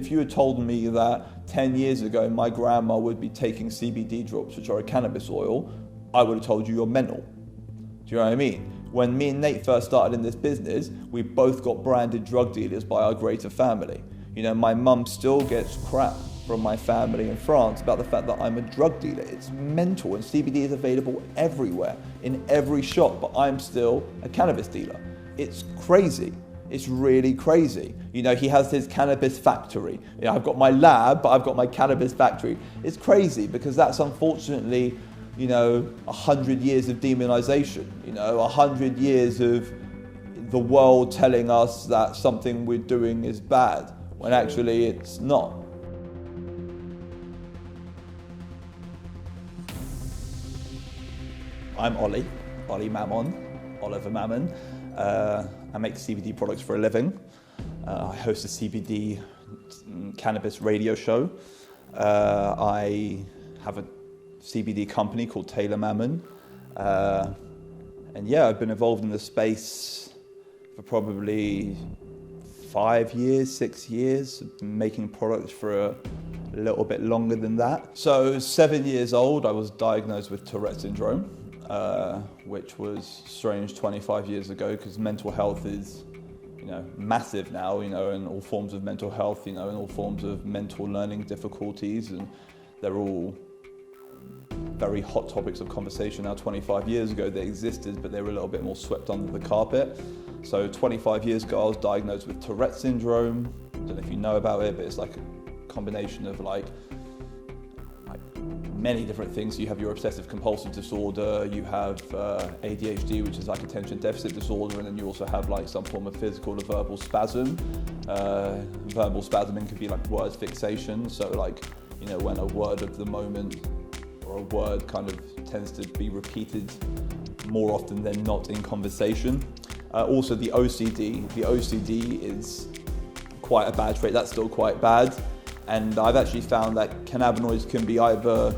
if you had told me that 10 years ago my grandma would be taking CBD drops, which are a cannabis oil, I would have told you you're mental. Do you know what I mean? When me and Nate first started in this business, we both got branded drug dealers by our greater family. You know, my mum still gets crap from my family in France about the fact that I'm a drug dealer. It's mental, and CBD is available everywhere, in every shop, but I'm still a cannabis dealer. It's crazy. It's really crazy. You know, he has his cannabis factory. You know, I've got my lab, but I've got my cannabis factory. It's crazy because that's unfortunately, you know, 100 years of demonization, you know, 100 years of the world telling us that something we're doing is bad, when actually it's not. I'm Oliver Mammon. I make CBD products for a living. I host a CBD cannabis radio show. I have a CBD company called Taylor Mammon. And yeah, I've been involved in the space for probably 5 years, 6 years, making products for a little bit longer than that. So 7 years old, I was diagnosed with Tourette syndrome. Which was strange 25 years ago, because mental health is, you know, massive now, you know, and all forms of mental health, you know, and all forms of mental learning difficulties, and they're all very hot topics of conversation now. 25 years ago they existed, but they were a little bit more swept under the carpet. So 25 years ago I was diagnosed with Tourette syndrome. I don't know if you know about it, but it's like a combination of like many different things. You have your obsessive compulsive disorder, you have ADHD, which is like attention deficit disorder, and then you also have like some form of physical or verbal spasm. Verbal spasming could be like word fixation, so like, you know, when a word of the moment or a word kind of tends to be repeated more often than not in conversation. Also the OCD. The OCD is quite a bad trait, that's still quite bad. And I've actually found that cannabinoids can be either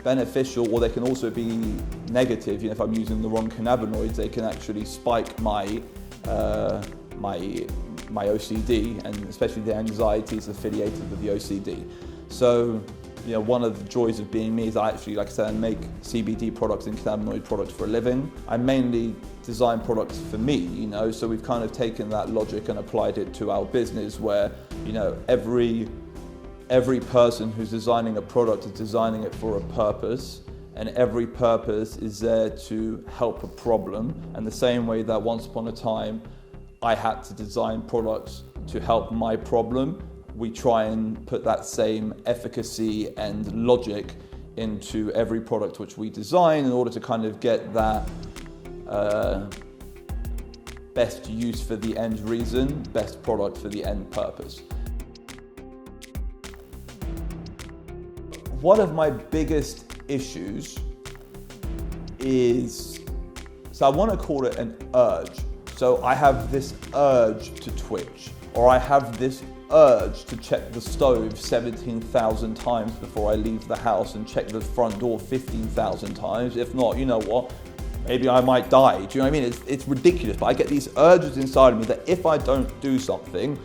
beneficial or they can also be negative. You know, if I'm using the wrong cannabinoids, they can actually spike my OCD, and especially the anxieties affiliated with the OCD. So, you know, one of the joys of being me is I actually, like I said, I make CBD products and cannabinoid products for a living. I mainly design products for me, you know, so we've kind of taken that logic and applied it to our business where, you know, every person who's designing a product is designing it for a purpose, and every purpose is there to help a problem. And the same way that once upon a time I had to design products to help my problem, we try and put that same efficacy and logic into every product which we design in order to kind of get that best use for the end reason, best product for the end purpose. One of my biggest issues is, so I want to call it an urge. So I have this urge to twitch, or I have this urge to check the stove 17,000 times before I leave the house and check the front door 15,000 times. If not, you know what, maybe I might die. Do you know what I mean? It's ridiculous, but I get these urges inside of me that if I don't do something,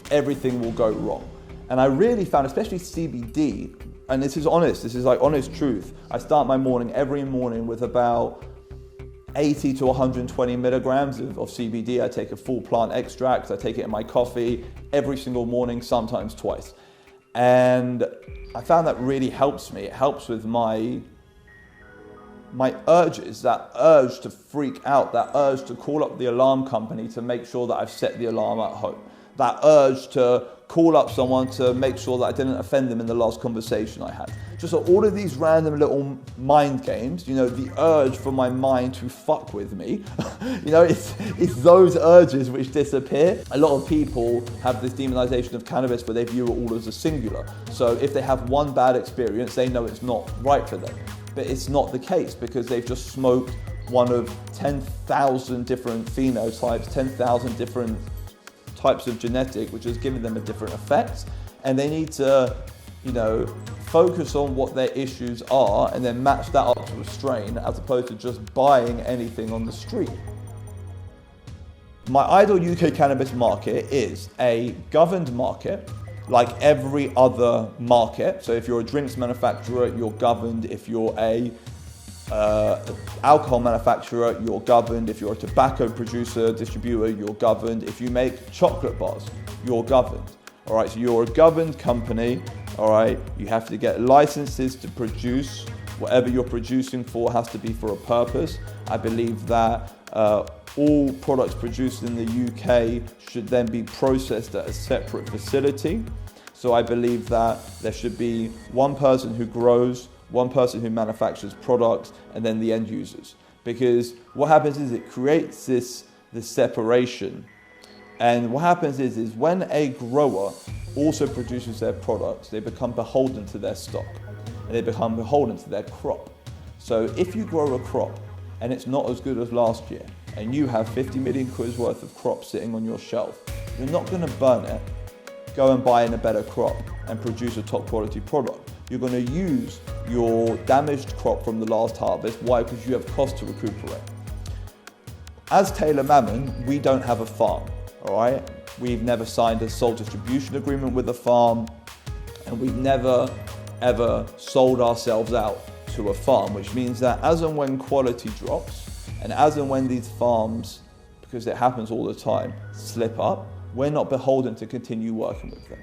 everything will go wrong. And I really found, especially CBD, and this is honest, this is like honest truth, I start my morning every morning with about 80 to 120 milligrams of CBD. I take a full plant extract, I take it in my coffee every single morning, sometimes twice. And I found that really helps me. It helps with my urges, that urge to freak out, that urge to call up the alarm company to make sure that I've set the alarm at home, that urge to call up someone to make sure that I didn't offend them in the last conversation I had. Just all of these random little mind games, you know, the urge for my mind to fuck with me, you know, it's those urges which disappear. A lot of people have this demonization of cannabis where they view it all as a singular. So if they have one bad experience, they know it's not right for them. But it's not the case, because they've just smoked one of 10,000 different phenotypes, 10,000 different types of genetic, which has given them a different effect, and they need to, you know, focus on what their issues are and then match that up to a strain, as opposed to just buying anything on the street. My ideal UK cannabis market is a governed market like every other market. So if you're a drinks manufacturer, you're governed. If you're a alcohol manufacturer, you're governed. If you're a tobacco producer, distributor, you're governed. If you make chocolate bars, you're governed. All right, so you're a governed company. All right, you have to get licenses to produce. Whatever you're producing for has to be for a purpose. I believe that all products produced in the UK should then be processed at a separate facility. So I believe that there should be one person who grows, one person who manufactures products, and then the end users. Because what happens is it creates this separation. And what happens is when a grower also produces their products, they become beholden to their stock and they become beholden to their crop. So if you grow a crop and it's not as good as last year, and you have 50 million quid's worth of crop sitting on your shelf, you're not going to burn it, go and buy in a better crop and produce a top quality product. You're going to use your damaged crop from the last harvest. Why? Because you have cost to recuperate. As Taylor Mammon, we don't have a farm, all right? We've never signed a sole distribution agreement with a farm, and we've never, ever sold ourselves out to a farm, which means that as and when quality drops, and as and when these farms, because it happens all the time, slip up, we're not beholden to continue working with them.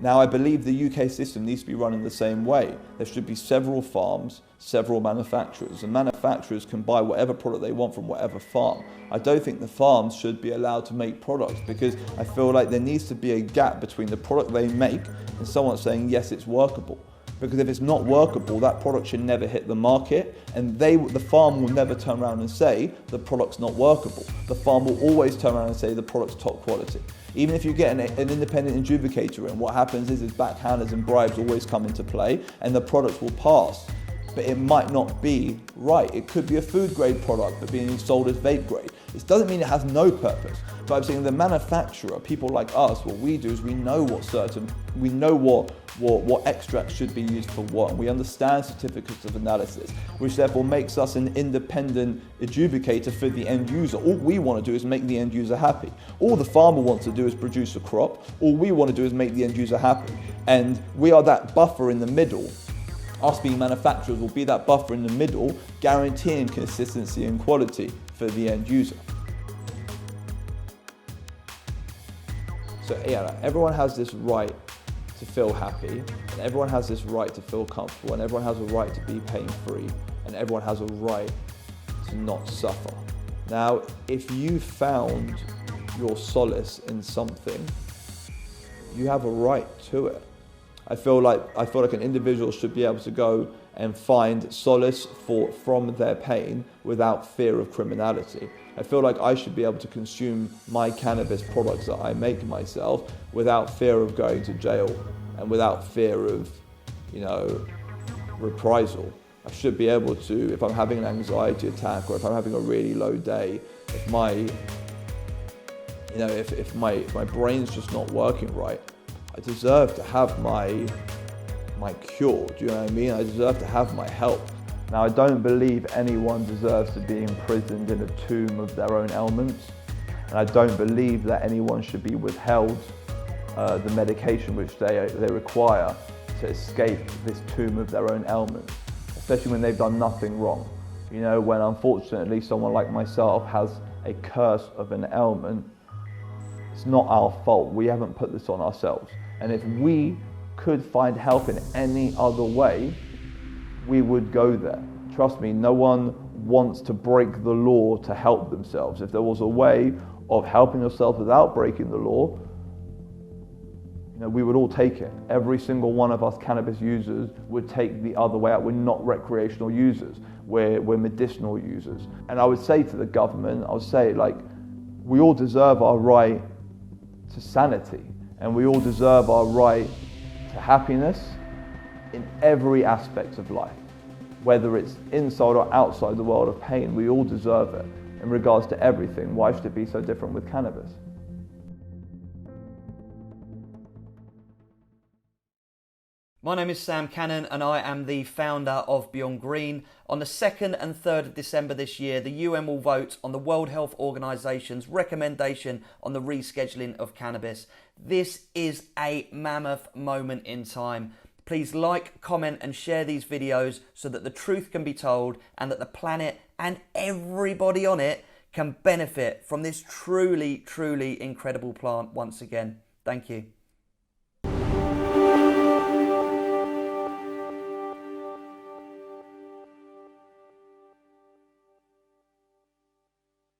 Now, I believe the UK system needs to be run in the same way. There should be several farms, several manufacturers, and manufacturers can buy whatever product they want from whatever farm. I don't think the farms should be allowed to make products because I feel like there needs to be a gap between the product they make and someone saying, yes, it's workable. Because if it's not workable, that product should never hit the market, and the farm will never turn around and say the product's not workable. The farm will always turn around and say the product's top quality. Even if you get an independent adjudicator in, what happens is backhanders and bribes always come into play, and the product will pass. But it might not be right. It could be a food grade product but being sold as vape grade. It doesn't mean it has no purpose. But I'm saying the manufacturer, people like us, what we do is we know what extracts should be used for what, and we understand certificates of analysis, which therefore makes us an independent adjudicator for the end user. All we want to do is make the end user happy. All the farmer wants to do is produce a crop. All we want to do is make the end user happy. And we are that buffer in the middle. Us being manufacturers will be that buffer in the middle, guaranteeing consistency and quality for the end user. So yeah, everyone has this right to feel happy, and everyone has this right to feel comfortable, and everyone has a right to be pain-free, and everyone has a right to not suffer. Now, if you found your solace in something, you have a right to it. I feel like an individual should be able to go and find solace from their pain without fear of criminality. I feel like I should be able to consume my cannabis products that I make myself without fear of going to jail and without fear of, reprisal. I should be able to, if I'm having an anxiety attack or if I'm having a really low day, if my brain's just not working right, I deserve to have my cure, do you know what I mean? I deserve to have my help. Now, I don't believe anyone deserves to be imprisoned in a tomb of their own ailments, and I don't believe that anyone should be withheld the medication which they require to escape this tomb of their own ailments, especially when they've done nothing wrong. When unfortunately someone like myself has a curse of an ailment, it's not our fault. We haven't put this on ourselves. And if we could find help in any other way, we would go there. Trust me, no one wants to break the law to help themselves. If there was a way of helping yourself without breaking the law, we would all take it. Every single one of us cannabis users would take the other way out. We're not recreational users. We're medicinal users. And I would say to the government, we all deserve our right to sanity, and we all deserve our right to happiness in every aspect of life. Whether it's inside or outside the world of pain, we all deserve it in regards to everything. Why should it be so different with cannabis? My name is Sam Cannon and I am the founder of Beyond Green. On the 2nd and 3rd of December this year, the UN will vote on the World Health Organization's recommendation on the rescheduling of cannabis. This is a mammoth moment in time. Please like, comment and share these videos so that the truth can be told and that the planet and everybody on it can benefit from this truly, truly incredible plant once again. Thank you.